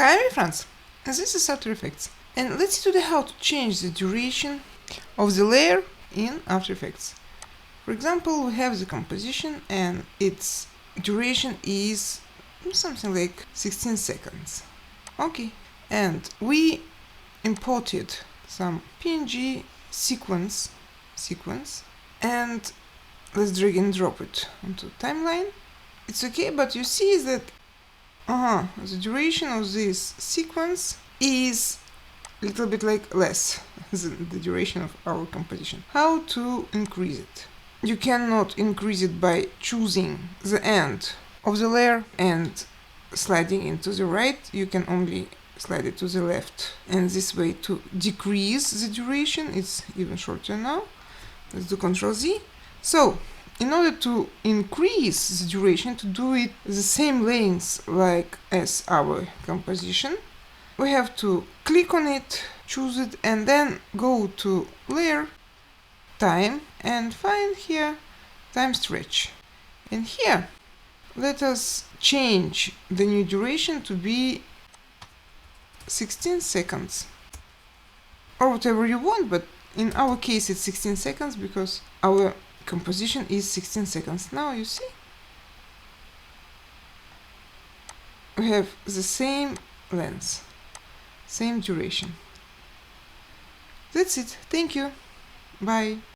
Hi, my friends! This is After Effects, and let's see today how to change the duration of the layer in After Effects. For example, we have the composition and its duration is something like 16 seconds. Okay, and we imported some PNG sequence and let's drag and drop it onto the timeline. It's okay, but you see that the duration of this sequence is a little bit like less than the duration of our composition. How to increase it? You cannot increase it by choosing the end of the layer and sliding it to the right. You can only slide it to the left, and this way to decrease the duration. It's even shorter now. Let's do Ctrl Z. So in order to increase the duration, to do it the same length like as our composition, we have to click on it, choose it, and then go to Layer, Time, and find here Time Stretch. And here, let us change the new duration to be 16 seconds. Or whatever you want, but in our case it's 16 seconds because our composition is 16 seconds. Now you see we have the same length, same duration. That's it. Thank you. Bye.